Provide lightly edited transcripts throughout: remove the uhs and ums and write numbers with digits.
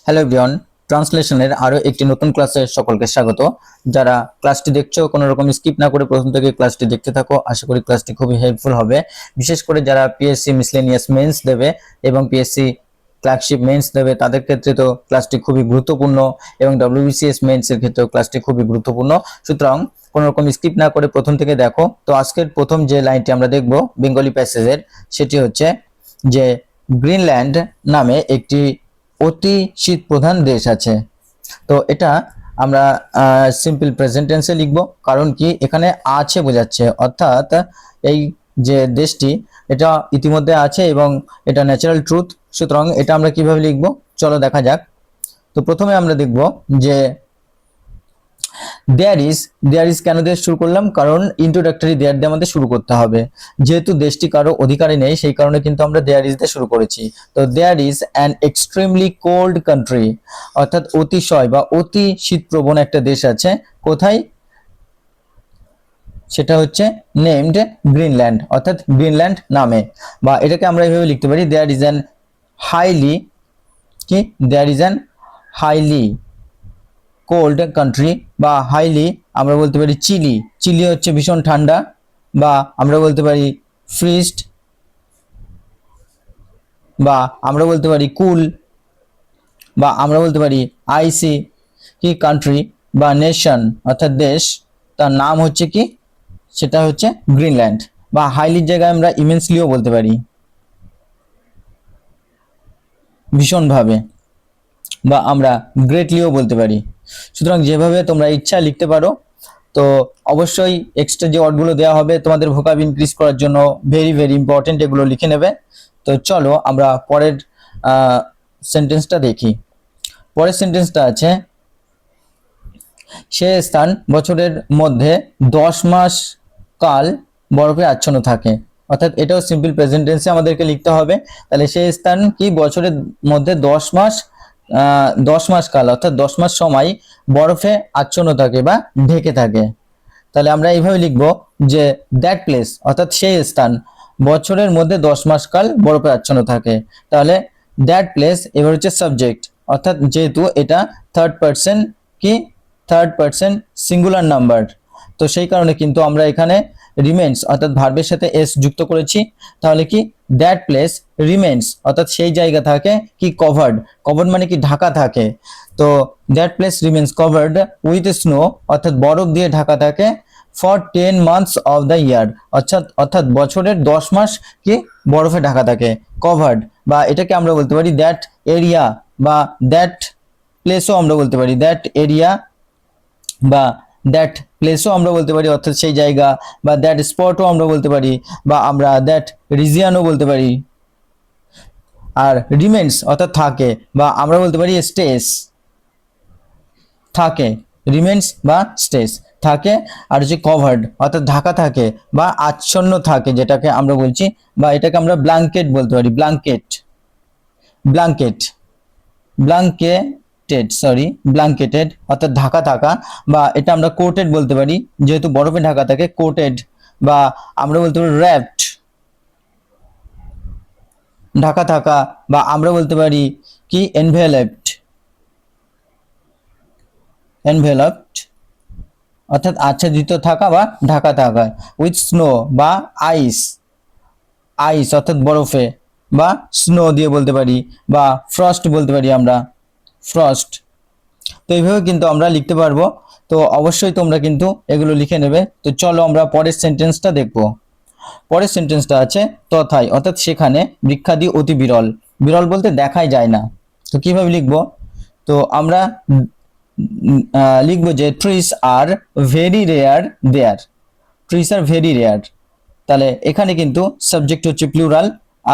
Hello everyone, ট্রান্সলেশনের আরো একটি নতুন ক্লাসে সকলকে স্বাগত। যারা ক্লাসটি দেখছো কোনো রকম স্কিপ না করে প্রথম থেকে ক্লাসটি দেখতে থাকো, আশা করি ক্লাসটি খুবই হেল্পফুল হবে। বিশেষ করে যারা পিএসসি মিসলেনিয়াস মেন্স দেবে এবং পিএসসি ক্লার্কশিপ মেন্স দেবে তাদের ক্ষেত্রে তো ক্লাসটি খুবই গুরুত্বপূর্ণ, এবং ডব্লিউবিসিএস মেন্স এর ক্ষেত্রেও ক্লাসটি খুবই গুরুত্বপূর্ণ। সুতরাং কোনো রকম স্কিপ না করে প্রথম থেকে দেখো। তো আজকের প্রথম যে লাইনটি আমরা দেখব বেঙ্গলি প্যাসেজের, সেটি হচ্ছে যে গ্রিনল্যান্ড নামে একটি অতি শীত প্রধান দেশ আছে। তো এটা আমরা সিম্পল প্রেজেন্ট টেন্সে লিখব, কারণ কি এখানে আছে বোঝাচ্ছে, অর্থাৎ এই যে দেশটি এটা ইতিমধ্যে আছে এবং এটা ন্যাচারাল ট্রুথ। সুতরাং এটা আমরা কিভাবে লিখব চলো দেখা যাক। তো প্রথমে আমরা দেখব যে দেয়ার ইজ কেন দিয়ে শুরু করলাম, কারণ ইন্ট্রোডাক্টরি দেয়ার দিয়ে আমাদের শুরু করতে হবে। যেহেতু দেশটি কারো অধিকারে নেই সেই কারণে কিন্তু আমরা দেয়ার ইজ দিয়ে শুরু করেছি। তো there is an extremely cold country, অর্থাৎ অতিশয় বা অতি শীতপ্রবণ একটা দেশ আছে। কোথায়? সেটা হচ্ছে নেমড গ্রিনল্যান্ড, অর্থাৎ গ্রিনল্যান্ড নামে। বা এটাকে আমরা এইভাবে লিখতে পারি, there is an highly there is an highly cold country, বা হাইলি আমরা বলতে পারি চিলি হচ্ছে ভীষণ ঠান্ডা, বা আমরা বলতে পারি ফ্রিজড, বা আমরা বলতে পারি কুল, বা আমরা বলতে পারি আইসি কান্ট্রি বা নেশন, অর্থাৎ দেশ, তার নাম হচ্ছে কি, সেটা হচ্ছে গ্রিনল্যান্ড। বা হাইলির জায়গায় আমরা ইমেন্সলিও বলতে পারি, ভীষণভাবে, বা আমরা গ্রেটলিও বলতে পারি। সুতরাং যেভাবে তোমরা ইচ্ছা লিখতে পারো। তো অবশ্যই এক্সট্রা যে ওয়ার্ডগুলো দেওয়া হবে তোমাদের ভোকাব ইনক্রিজ করার জন্য ভেরি ভেরি ইম্পর্টেন্ট, এগুলো লিখে নেবে। তো চলো আমরা পরের সেন্টেন্সটা দেখি। পরের সেন্টেন্সটা আছে, সে স্থান বছরের মধ্যে 10 মাস কাল বরফে আচ্ছন্ন থাকে। অর্থাৎ এটাও সিম্পল প্রেজেন্ট টেন্সে আমাদেরকে লিখতে হবে। তাহলে সেই স্থান কি বছরের মধ্যে 10 মাস কাল, অর্থাৎ 10 মাস সময় বরফে আচ্ছন্ন থাকে বা ঢেকে থাকে। তাহলে আমরা এইভাবে লিখবো যে দ্যাট প্লেস, অর্থাৎ সেই স্থান বছরের মধ্যে 10 মাস কাল বরফে আচ্ছন্ন থাকে। তাহলে দ্যাট প্লেস এবার হচ্ছে সাবজেক্ট, অর্থাৎ যেহেতু এটা থার্ড পার্সন সিঙ্গুলার নাম্বার, তো সেই কারণে কিন্তু আমরা এখানে রিমেন্স অর্থাৎ ভার্বের সাথে এস যুক্ত করেছি। তাহলে কি দ্যাট প্লেস রিমেন্স, অর্থাৎ সেই জায়গা থাকে কি কভার্ড মানে কি ঢাকা থাকে। তো that place remains covered with snow, অর্থাৎ বরফ দিয়ে ঢাকা থাকে for 10 months of the year, অর্থাৎ বছরের 10 মাস কি বরফে ঢাকা থাকে, কভার্ড। বা এটাকে আমরা বলতে পারি দ্যাট এরিয়া, বা দ্যাট প্লেসও আমরা বলতে পারি, দ্যাট এরিয়া বা দ্যাট প্লেসও আমরা বলতে পারি, অর্থাৎ সেই জায়গা, বা দ্যাট স্পটও আমরা বলতে পারি, বা আমরা দ্যাট রিজিয়নও বলতে পারি। আর রিমেন্স অর্থাৎ থাকে, বা আমরা বলতে পারি স্টেস থাকে, রিমেন্স বা স্টেস থাকে। আর হচ্ছে কভার্ড অর্থাৎ ঢাকা থাকে বা আচ্ছন্ন থাকে, যেটাকে আমরা বলছি, বা এটাকে আমরা ব্ল্যাঙ্কেট বলতে পারি, ব্ল্যাঙ্কেটেড অর্থাৎ ঢাকা থাকা। বা এটা আমরা কোটেড বলতে পারি, যেহেতু বরফে ঢাকা থাকে কোটেড। বা আমরা বলতে পারি র্যাপড, ঢাকা থাকা। বা আমরা বলতে পারি কি এনভেলপড অর্থাৎ আচ্ছাদিত থাকা বা ঢাকা থাকা। উইথ স্নো বা আইস অর্থাৎ বরফে, বা স্নো দিয়ে বলতে পারি, বা ফ্রস্ট বলতে পারি আমরা, ফ্রস্ট। তো এইভাবে কিন্তু আমরা লিখতে পারবো। তো অবশ্যই তোমরা কিন্তু এগুলো লিখে নেবে। তো চলো আমরা পরের সেন্টেন্সটা দেখব। পরের সেন্টেন্সটা আছে তথায়, অর্থাৎ সেখানে বৃক্ষাদি অতি বিরল, বিরল বলতে দেখাই যায় না। তো কিভাবে লিখবো? তো আমরা লিখবো যে trees are very rare there, trees are very rare. তাহলে এখানে কিন্তু সাবজেক্ট হচ্ছে প্লুরাল,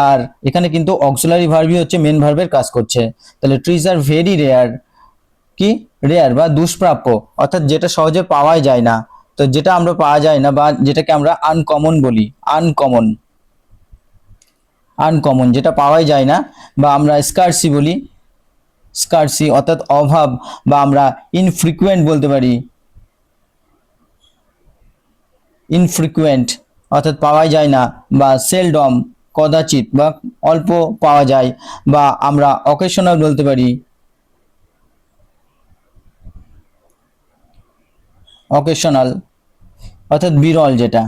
আর এখানে কিন্তু অক্সিলারি ভার্বই হচ্ছে মেন ভার্বের কাজ করছে। তাহলে ট্রিজ আর ভেরি রেয়ার কি রেয়ার বা দুষ্প্রাপ্য, অর্থাৎ যেটা সহজে পাওয়াই যায় না। তো যেটা আমরা পাওয়া যায় না বা যেটাকে আমরা আনকমন বলি, আনকমন যেটা পাওয়াই যায় না, বা আমরা স্কার্সি বলি, স্কার্সি অর্থাৎ অভাব, বা আমরা ইনফ্রিকুয়েন্ট বলতে পারি, ইনফ্রিকুয়েন্ট অর্থাৎ পাওয়াই যায় না, বা সেলডম কদাচিৎ বা অল্প পাওয়া যায়, বা আমরা অকেশনাল বলতে পারি, অকেশনাল অর্থাৎ বিরল যেটা।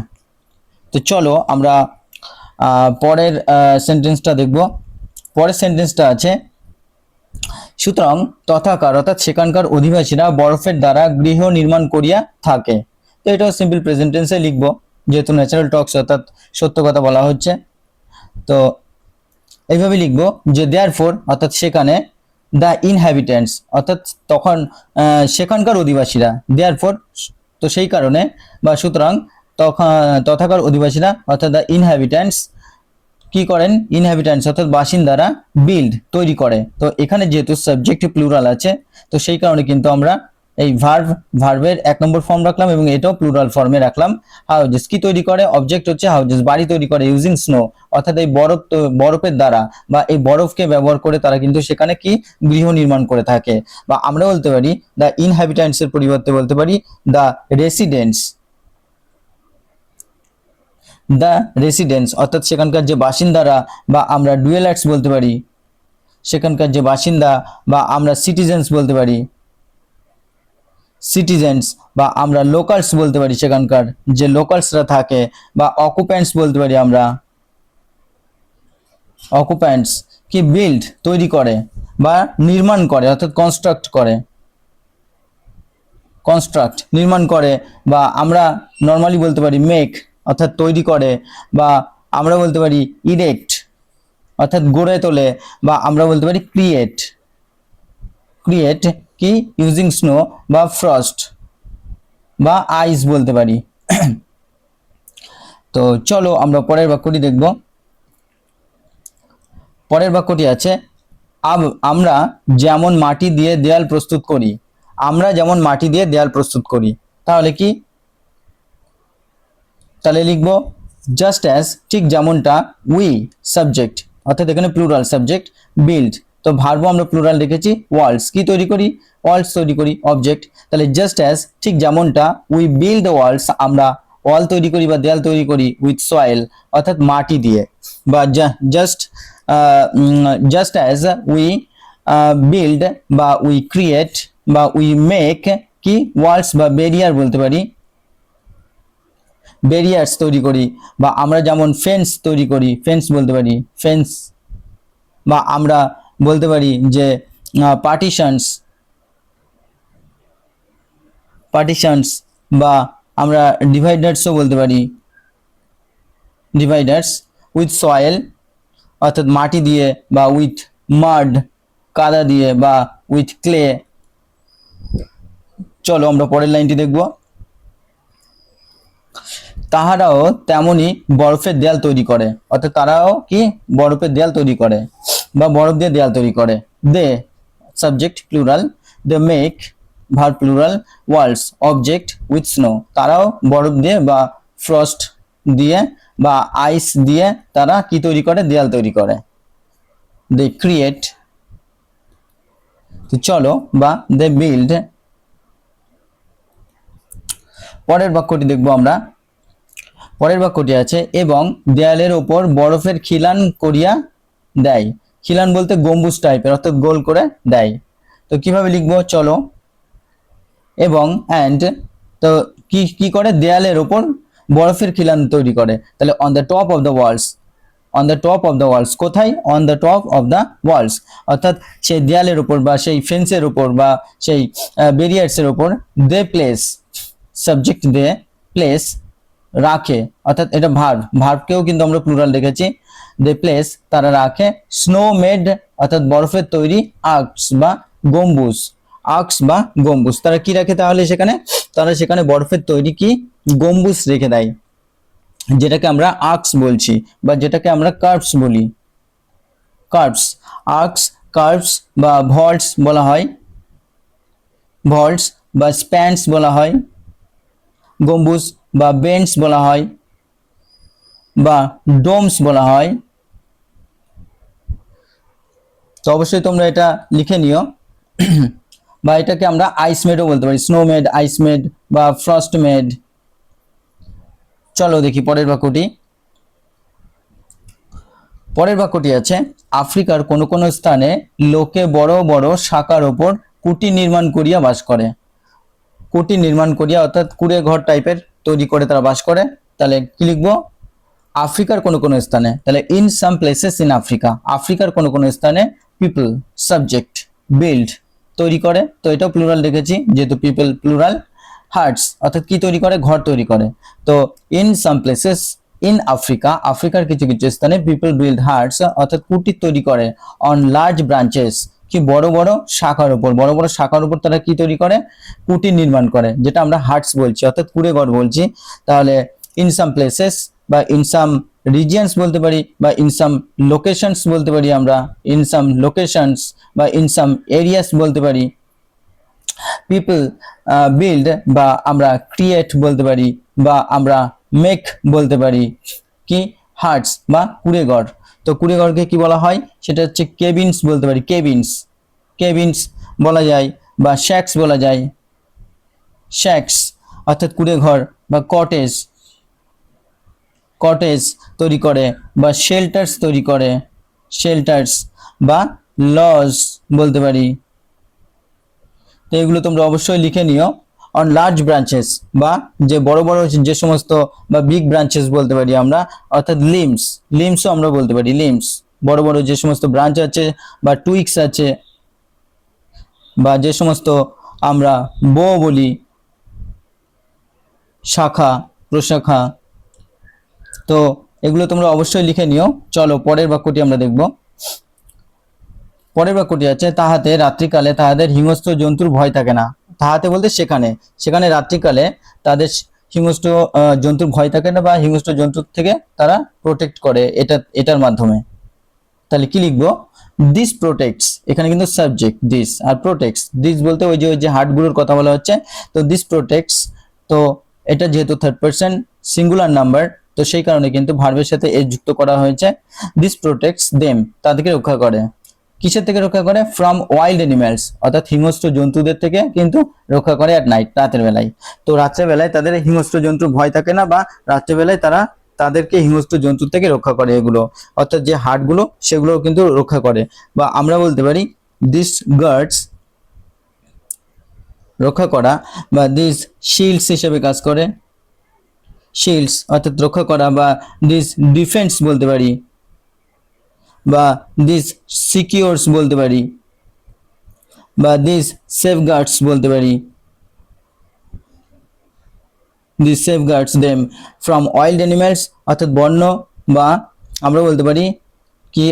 তো চলো আমরা পরের সেন্টেন্সটা দেখব। পরের সেন্টেন্সটা আছে, সুতরাং তথাকার অর্থাৎ সেখানকার অধিবাসীরা বরফের দ্বারা গৃহ নির্মাণ করিয়া থাকে। তো এটাও সিম্পল প্রেজেন্ট টেন্সে লিখবো, যেহেতু ন্যাচারাল টক্স অর্থাৎ সত্য কথা বলা হচ্ছে। তো এইভাবে লিখবো যে দেয়ারফর অর্থাৎ সেখানে, দ্য ইনহ্যাবিটেন্টস অর্থাৎ তখন সেখানকার অধিবাসীরা, দেয়ারফর তো সেই কারণে, বা সুতরাং তখন তথাকার অধিবাসীরা অর্থাৎ দ্য ইনহ্যাবিটেন্টস কি করেন, ইনহ্যাবিটেন্টস অর্থাৎ বাসিন্দারা বিল্ড তৈরি করে। তো এখানে যেহেতু সাবজেক্ট প্লুরাল আছে, তো সেই কারণে কিন্তু আমরা এই ভার্বের 1 নম্বর ফর্ম রাখলাম এবং এটাও প্লুরাল ফর্মে রাখলাম। হাউজেস কি তৈরি করে, অবজেক্ট হচ্ছে হাউজেস বাড়ি তৈরি করে, ইউজিং স্নো অর্থাৎ এই বরফের দ্বারা বা এই বরফকে ব্যবহার করে তারা কিন্তু সেখানে কি গৃহ নির্মাণ করে থাকে। বা আমরা বলতে পারি দ্য ইনহ্যাবিটেন্টস এর পরিবর্তে বলতে পারি দ্য রেসিডেন্টস, দ্য রেসিডেন্টস অর্থাৎ সেখানকার যে বাসিন্দারা, বা আমরা ডুয়েলার্স বলতে পারি সেখানকার যে বাসিন্দা, বা আমরা সিটিজেন্স বলতে পারি সিটিজেন্স, বা আমরা লোকালস বলতে পারি সেখানকার যে লোকালসরা থাকে, বা অকুপ্যান্টস বলতে পারি আমরা অকুপ্যান্টস কি বিল্ড তৈরি করে বা নির্মাণ করে অর্থাৎ কনস্ট্রাক্ট করে, কনস্ট্রাক্ট নির্মাণ করে, বা আমরা নর্মালি বলতে পারি মেক অর্থাৎ তৈরি করে, বা আমরা বলতে পারি ইরেক্ট অর্থাৎ গড়ে তোলে, বা আমরা বলতে পারি ক্রিয়েট, ক্রিয়েট কি ইউজিং স্নো বা ফ্রস্ট বা আইস বলতে পারি। তো চলো আমরা পরের বাক্যটি দেখব। পরের বাক্যটি আছে, আমরা যেমন মাটি দিয়ে দেয়াল প্রস্তুত করি, আমরা যেমন মাটি দিয়ে দেয়াল প্রস্তুত করি, তাহলে কি, তাহলে লিখবো জাস্ট অ্যাজ ঠিক যেমনটা, উই সাবজেক্ট অর্থাৎ এখানে প্লুরাল সাবজেক্ট, বিল্ড তো ভার্ব আমরা প্লুরাল রেখেছি, ওয়ালস কি তৈরি করি, ওয়ালস তৈরি করি, অবজেক্ট। তাহলে জাস্ট অ্যাজ ঠিক যেমনটা, উই বিল্ড দ্য ওয়ালস আমরা ওয়াল তৈরি করি বা দেয়াল তৈরি করি, উইথ সয়েল অর্থাৎ মাটি দিয়ে, বা জাস্ট অ্যাজ উই বিল্ড বা উই ক্রিয়েট বা উই মেক কি ওয়ালস বা ব্যারিয়ার বলতে পারি, ব্যারিয়ার্স তৈরি করি, বা আমরা যেমন ফেন্স তৈরি করি, ফেন্স বলতে পারি ফেন্স, বা আমরা বলতে পারি যে পার্টিশনস, পার্টিশনস, বা আমরা ডিভাইডার্সও বলতে পারি, ডিভাইডার্স উইথ সয়েল অর্থাৎ মাটি দিয়ে, বা উইথ মাড কাদা দিয়ে, বা উইথ ক্লে। চলো আমরা পরের লাইনটি দেখব। তাহারাও তেমনি বরফের দেয়াল তৈরি করে অর্থাৎ তারাও কি বরফের দেয়াল তৈরি করে বা বরফ দিয়ে দেয়াল তৈরি করে, they subject plural, they make verb plural, walls object with snow তারাও বরফ দিয়ে বা ফ্রস্ট দিয়ে বা আইস দিয়ে তারা কি তৈরি করে, দেয়াল তৈরি করে, দে ক্রিয়েট। তো চলো বা দে বিল্ড। পরের বাক্যটি দেখবো আমরা। পরের বাক্যটি আছে, এবং দেয়ালের ওপর বরফের খিলান করিয়া দেয়, খিলান বলতে গম্বুজ টাইপের অর্থাৎ গোল করে দেয়। তো কিভাবে লিখবো, চলো, এবং অ্যান্ড তো কি কি করে, দেয়ালের ওপর বরফের খিলান তৈরি করে, তাহলে on the top of the walls, on the top of the walls কোথায়, on the top of the walls অর্থাৎ সেই দেয়ালের উপর বা সেই ফেন্সের উপর বা সেই ব্যারিয়ার্সের উপর, they place subject they place রাখে অর্থাৎ এটা ভার্বকেও কিন্তু আমরা প্লুরাল রেখেছি, দে প্লেস তারা রাখে, স্নো মেড অর্থাৎ বরফের তৈরি, আর্কস বা গম্বুজ, আর্কস বা গম্বুজ তারা কি রাখে, তাহলে সেখানে তারা সেখানে বরফের তৈরি কি গম্বুজ রেখে দেয়, যেটাকে আমরা আর্কস বলছি বা যেটাকে আমরা কার্ভস বলি, কার্ভস, আর্কস, কার্ভস বা ভল্টস বলা হয়, ভল্টস বা স্প্যান্স বলা হয়, গম্বুজ বা বেন্টস বলা হয়, বা ডোমস বলা হয়। তো অবশ্যই তোমরা এটা লিখে নিও। বা এটাকে আমরা আইস মেডও বলতে পারি, স্নো মেড, আইস মেড বা ফ্রস্ট মেড। চলো দেখি পরের বাক্যটি। পরের বাক্যটি আছে, আফ্রিকার কোন কোন স্থানে লোকে বড় বড় শাখার ওপর কুটির নির্মাণ করিয়া বাস করে। কুটির নির্মাণ করিয়া অর্থাৎ কুড়ে ঘর টাইপের তৈরি করে তারা বাস করে। তাহলে কি লিখবো? আফ্রিকার কোন কোন স্থানে, তাহলে in some places in Africa, আফ্রিকার কোন কোন স্থানে পিপল সাবজেক্ট বিল্ড তৈরি করে, তো এটাও প্লুরাল রেখেছি যেহেতু পিপল প্লুরাল। হার্টস অর্থাৎ কি তৈরি করে? ঘর তৈরি করে। তো in some places in Africa, আফ্রিকার কিছু কিছু স্থানে পিপল বিল্ড হার্টস অর্থাৎ কুটির তৈরি করে অন লার্জ ব্রাঞ্চেস, কি বড় বড় শাখার উপর, বড় বড় শাখার উপর তারা কি তৈরি করে? কুটির নির্মাণ করে, যেটা আমরা হার্টস বলছি অর্থাৎ কুড়ে ঘর বলছি। তাহলে ইন সাম প্লেসেস বা ইন সাম রিজিয়ন্স বলতে পারি, বা ইন সাম লোকেশনস বলতে পারি, আমরা ইন সাম লোকেশনস বা ইন সাম এরিয়াস বলতে পারি। পিপল বিল্ড বা আমরা ক্রিয়েট বলতে পারি, বা আমরা মেক বলতে পারি কি? হার্টস বা কুড়েঘর। তো কুড়েঘরকে কি বলা হয়? সেটা হচ্ছে কেবিনস বলতে পারি, কেবিনস, কেবিনস বলা যায়, বা শ্যাক্স বলা যায়, শ্যাক্স অর্থাৎ কুড়েঘর, বা কটেজ, কটেজ তৈরি করে, বা শেল্টার্স তৈরি করে, শেল্টার্স, বা লজ বলতে পারি। তো এগুলো তোমরা অবশ্যই লিখে নিও। অন লার্জ ব্রাঞ্চেস বা যে বড় বড় যে সমস্ত, বা বিগ ব্রাঞ্চেস বলতে পারি আমরা, অর্থাৎ লিমস, লিমসও আমরা বলতে পারি, লিমস বড় বড় যে সমস্ত ব্রাঞ্চ আছে বা টুইক্স আছে, বা যে সমস্ত আমরা বো বলি, শাখা প্রশাখা। তো এগুলো তোমরা অবশ্যই লিখে নিও। চলো পরের বাক্যটি আমরা দেখব। পরের বাক্যটি আছে, তাহাতে রাত্রিকালে তাহাদের হিংস্র জন্তুর ভয় থাকে না। তাহাতে বলতে সেখানে, সেখানে রাত্রিকালে তাদের হিংস্র জন্তুর ভয় থাকে না, বা হিংস্র জন্তুর থেকে তারা প্রোটেক্ট করে এটার মাধ্যমে। তাহলে কি লিখবো? দিস প্রোটেক্টস, এখানে কিন্তু সাবজেক্ট দিস, আর প্রোটেক্টস, দিস বলতে ওই যে হার্টগুলোর কথা বলা হচ্ছে। তো দিস প্রোটেক্টস, তো এটা যেহেতু থার্ড পারসন সিঙ্গুলার নাম্বার, তো সেই কারণে কিন্তু ভার্বের সাথে এস যুক্ত করা হয়েছে। দিস প্রোটেক্টস দেম, তাদেরকে রক্ষা করে। কিসের থেকে রক্ষা করে? ফ্রম ওয়াইল্ড অ্যানিমালস, অর্থাৎ হিংস্র জন্তুদের থেকে কিন্তু রক্ষা করে অ্যাট নাইট, রাতের বেলায়। তো রাতের বেলায় তাদের হিংস্র জন্তুর ভয় থাকে না, বা রাতের বেলায় তারা তাদেরকে হিংস্র জন্তুর থেকে রক্ষা করে। এগুলো অর্থাৎ যে হার্টগুলো সেগুলো কিন্তু রক্ষা করে, বা আমরা বলতে পারি দিস গার্ডস রক্ষা করা, বা দিস শিল্ডস হিসেবে কাজ করে, শিল্ডস অর্থাৎ রক্ষা করা, বা দিস ডিফেন্স বলতে পারি, বা দিস সিকিউরস বলতে পারি, বা দিস সেফগার্ডস বলতে পারি, this সেফগার্ডস them from wild animals অর্থাৎ বন্য, বা আমরা বলতে পারি কি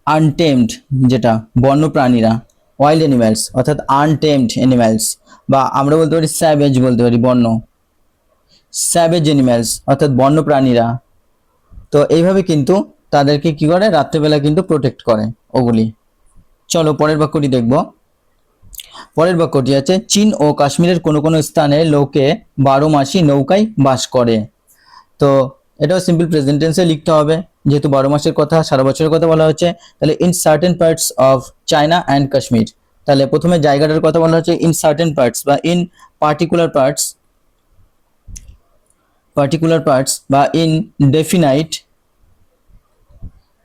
আনটেমড, যেটা বন্য প্রাণীরা, ওয়াইল্ড অ্যানিমালস অর্থাৎ আনটেমড অ্যানিমালস, বা আমরা বলতে পারি স্যাভেজ বলতে পারি, বন্য, স্যাভেজ অ্যানিমালস অর্থাৎ বন্য প্রাণীরা। তো এইভাবে কিন্তু তাদেরকে কি করে? রাত্রেবেলা কিন্তু প্রোটেক্ট করে ওগুলি। চলো পরের বাক্যটি দেখব। পরের বাক্যটি আছে, চীন ও কাশ্মীরের কোনো কোনো স্থানে লোকে 12 মাসই নৌকায় বাস করে। তো এটাও সিম্পল প্রেজেন্ট টেন্সে লিখতে হবে, যেহেতু 12 মাসের কথা, সারা বছরের কথা বলা হচ্ছে। তাহলে in certain parts of China and Kashmir, তাহলে প্রথমে জায়গাটার কথা বলা হচ্ছে ইন সার্টেন পার্টস, বা in particular parts, particular parts, বা ইন ডেফিনাইট,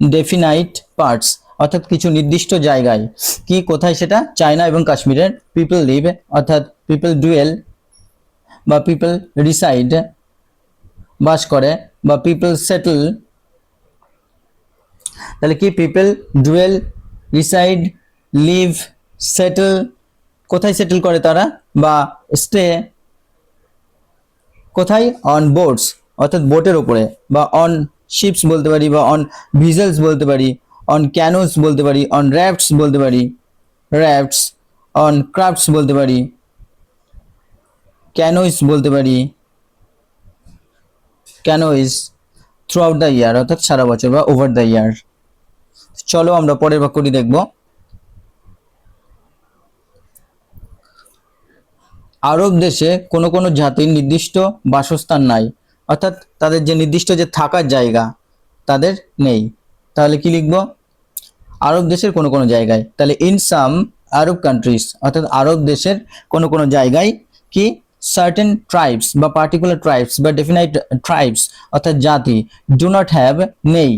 ডেফিনাইট পার্টস অর্থাৎ কিছু নির্দিষ্ট জায়গায়। কি কোথায়? সেটা চায়না এবং কাশ্মীরের পিপল লিভ অর্থাৎ পিপল ডুয়েল, বা পিপল রিসাইড বাস করে, বা পিপল সেটল। তাহলে কি? People dwell, reside, live, settle, কোথায় সেটেল করে তারা, বা স্টে কোথায়? অন বোটস অর্থাৎ বোটের উপরে, বা অন শিপস বলতে পারি, বা অন ভিজেলস বলতে পারি, অন ক্যানোস বলতে পারি, অন র্যাফটস বলতে পারি, র্যাফটস, অন ক্রাফটস বলতে পারি, ক্যানোইস বলতে পারি, ক্যানোইস, থ্রু আউট দ্য ইয়ার অর্থাৎ সারা বছর, বা ওভার দ্য ইয়ার। চলো আমরা পরের বাক্যটি দেখব। আরব দেশে কোনো কোনো জাতির নির্দিষ্ট বাসস্থান নাই, অর্থাৎ তাদের যে নির্দিষ্ট যে থাকার জায়গা তাদের নেই। তাহলে কি লিখবো? আরব দেশের কোনো কোনো জায়গায়। তাহলে ইন সাম আরব কান্ট্রিজ অর্থাৎ আরব দেশের কোনো কোনো জায়গায় কি সার্টেন ট্রাইবস বা পার্টিকুলার ট্রাইবস বা ডেফিনাইট ট্রাইবস অর্থাৎ জাতি ডু নট হ্যাভ নেই।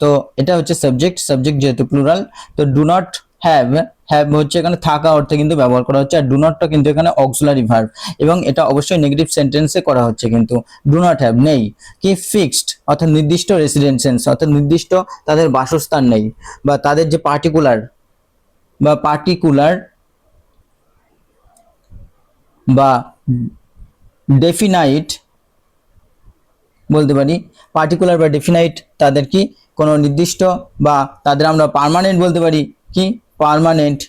তো এটা হচ্ছে সাবজেক্ট, সাবজেক্ট যেহেতু প্লুরাল, তো ডু নট হ্যাভ, হ্যাভ হচ্ছে এখানে থাকা অর্থে কিন্তু ব্যবহার করা হচ্ছে, আর ডু নটটা কিন্তু এখানে অক্সিলারি ভার্ব, এবং এটা অবশ্যই নেগেটিভ সেন্টেন্সে করা হচ্ছে কিন্তু। ডু নট হ্যাভ নেই, কি ফিক্সড অর্থাৎ নির্দিষ্ট রেসিডেন্সেন্স অর্থাৎ নির্দিষ্ট তাদের বাসস্থান নেই, বা তাদের যে পার্টিকুলার বা ডেফিনাইট বলতে পারি, পার্টিকুলার বা ডেফিনাইট তাদের কি কোনো নির্দিষ্ট, বা তাদের আমরা পার্মানেন্ট বলতে পারি, কি পার্মানেন্ট,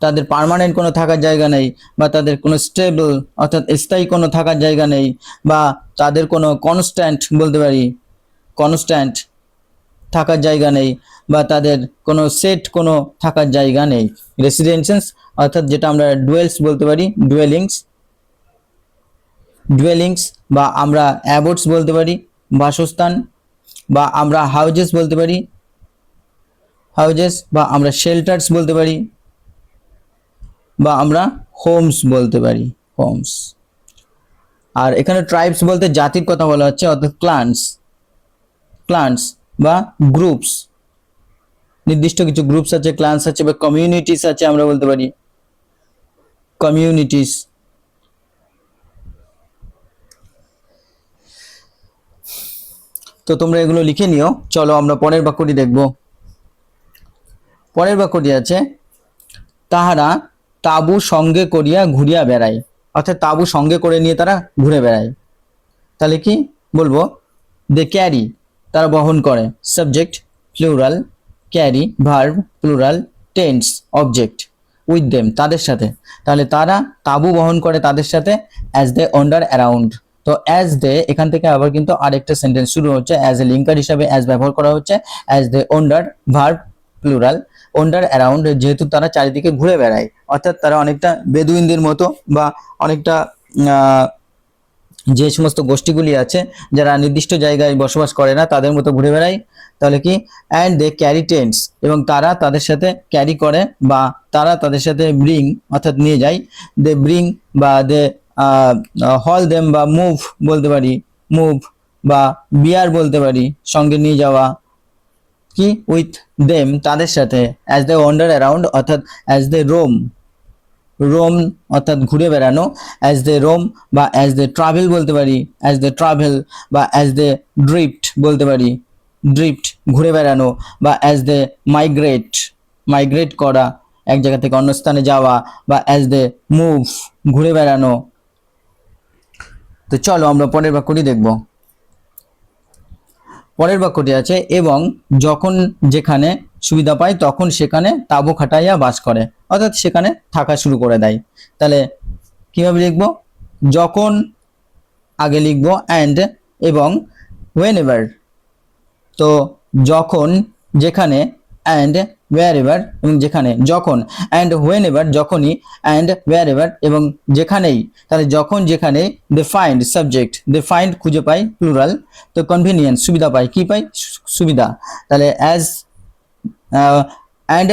তাদের পার্মানেন্ট কোনো থাকার জায়গা নেই, বা তাদের কোনো স্টেবল অর্থাৎ স্থায়ী কোনো থাকার জায়গা নেই, বা তাদের কোনো কনস্ট্যান্ট বলতে পারি, কনস্ট্যান্ট থাকার জায়গা নেই, বা তাদের কোনো সেট কোনো থাকার জায়গা নেই। রেসিডেন্সেস অর্থাৎ যেটা আমরা ডুয়েলস বলতে পারি, ডুয়েলিংস, বা আমরা অ্যাবোটস বলতে পারি বাসস্থান, বা আমরা হাউজেস বলতে পারি হাউজেস, বা আমরা শেল্টার্স বলতে পারি, বা আমরা হোমস বলতে পারি হোমস। আর এখানে ট্রাইবস বলতে জাতির কথা বলা হচ্ছে, অর্থাৎ ক্লান্স বা গ্রুপস, নির্দিষ্ট কিছু গ্রুপস আছে, ক্লান্স আছে, বা কমিউনিটিস আছে, আমরা বলতে পারি কমিউনিটিস। তো তোমরা এগুলো লিখে নিও। চলো আমরা পরের বাক্যটি দেখব। পরের বাক্যটি আছে, তাহারা তাবু সঙ্গে করিয়া ঘুরিয়া বেড়ায়, অর্থাৎ তাবু সঙ্গে করে নিয়ে তারা ঘুরে বেড়ায়। তাহলে কি বলবো, দে ক্যারি তারা বহন করে, subject plural, carry verb plural, tense object, with them তাদের সাথে। তাহলে তারা তাবু বহন করে তাদের সাথে, অ্যাজ দে ওয়ান্ডার অ্যারাউন্ড। তো অ্যাজ দে এখান থেকে আবার কিন্তু আরেকটা সেন্টেন্স শুরু হচ্ছে, অ্যাজ এ লিঙ্কার হিসাবে অ্যাজ ব্যবহার করা হচ্ছে, as they wander verb plural, wander around যেহেতু তারা চারিদিকে ঘুরে বেড়ায়, অর্থাৎ তারা অনেকটা বেদুইনদের মতো, বা অনেকটা যে সমস্ত গোষ্ঠীগুলি আছে যারা নির্দিষ্ট জায়গায় বসবাস করে না তাদের মতো ঘুরে বেড়ায়। তাহলে কি, অ্যান্ড দে ক্যারি টেন্টস, এবং তারা তাদের সাথে ক্যারি করে, বা তারা তাদের সাথে ব্রিং অর্থাৎ নিয়ে যায়, দে ব্রিং, বা দে হল দেম, বা মুভ বলতে পারি, মুভ, বা বিয়ার বলতে পারি সঙ্গে নিয়ে যাওয়া, কি উইথ দেম তাদের সাথে, অ্যাজ দে ওয়ান্ডার অ্যারাউন্ড অর্থাৎ অ্যাজ দে রোম অর্থাৎ ঘুরে বেড়ানো, অ্যাজ দে রোম, বা অ্যাজ দে ট্রাভেল বলতে পারি, অ্যাজ দে ট্রাভেল, বা অ্যাজ দে ড্রিফট বলতে পারি, ড্রিফট ঘুরে বেড়ানো, বা অ্যাজ দে মাইগ্রেট করা এক জায়গা থেকে অন্য স্থানে যাওয়া, বা অ্যাজ দে মুভ ঘুরে বেড়ানো। তো চলো আমরা পরের বাক্যটি দেখব। পরের বাক্যটি আছে, এবং যখন যেখানে সুবিধা পায় তখন সেখানে তাঁবু খাটাইয়া বাস করে, অর্থাৎ সেখানে থাকা শুরু করে দেয়। তাহলে কিভাবে লিখবো, যখন আগে লিখবো অ্যান্ড, এবং whenever, তো যখন যেখানে, অ্যান্ড wherever এবং যেখানে, যখন অ্যান্ড whenever যখনই, অ্যান্ড wherever এবং যেখানেই। তাহলে যখন যেখানে, they find subject, they find খুঁজে পায় প্লুরাল, তো কনভিনিয়েন্স সুবিধা পায়, কি পায় সুবিধা। তাহলে as and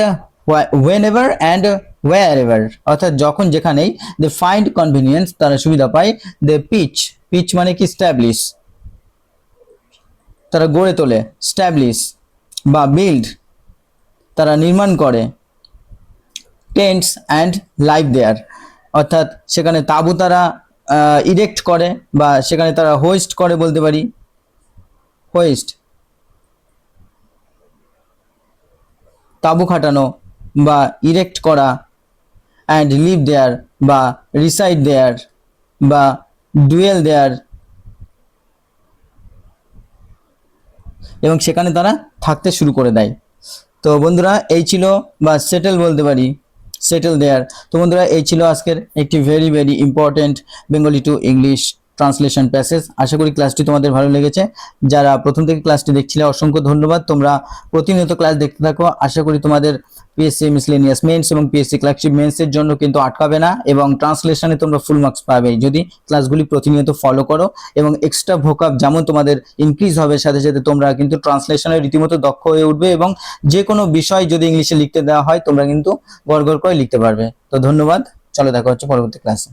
whenever and wherever অর্থাৎ যখন যেখানেই, দে ফাইন্ড কনভিনিয়েন্স তারা সুবিধা পায়, দে পিচ মানে কি স্ট্যাবলিশ তারা গড়ে তোলে, স্ট্যাবলিশ, বা বিল্ড তারা নির্মাণ করে, টেন্টস অ্যান্ড লাইভ দেয়ার অর্থাৎ সেখানে তাঁবু তারা ইরেক্ট করে, বা সেখানে তারা হোয়েস্ট করে বলতে পারি, হোয়েস্ট তাঁবু খাটানো বা ইরেক্ট করা, অ্যান্ড লিভ দেয়ার বা রিসাইড দেয়ার বা ডুয়েল দেয়ার, এবং সেখানে তারা থাকতে শুরু করে দেয়। তো বন্ধুরা এই ছিল, বা সেটেল বলতে পারি, সেটেল দেয়ার। তো বন্ধুরা এই ছিল আজকের একটি very very important Bengali to English translation passage. আশা করি ক্লাসটি তোমাদের ভালো লেগেছে। যারা প্রথম থেকে ক্লাসটি দেখছিলে অসংখ্য ধন্যবাদ। তোমরা প্রতিনিয়ত ক্লাস দেখতে থাকো। আশা করি তোমাদের পিএসসি মিসলেনিয়াস মেন্স এবং পিএসসি ক্লার্কশিপ মেন্সের জন্য কিন্তু আটকাবে না, এবং ট্রান্সলেশনে তোমরা ফুল মার্কস পাবে যদি ক্লাসগুলি প্রতিনিয়ত ফলো করো, এবং এক্সট্রা ভোকাব যেমন তোমাদের ইনক্রিজ হবে, সাথে সাথে তোমরা কিন্তু ট্রান্সলেশনে রীতিমতো দক্ষ হয়ে উঠবে, এবং যে কোনো বিষয় যদি ইংলিশে লিখতে দেওয়া হয় তোমরা কিন্তু গড় গড় করে লিখতে পারবে। তো ধন্যবাদ, চলো দেখা হচ্ছে পরবর্তী ক্লাসে।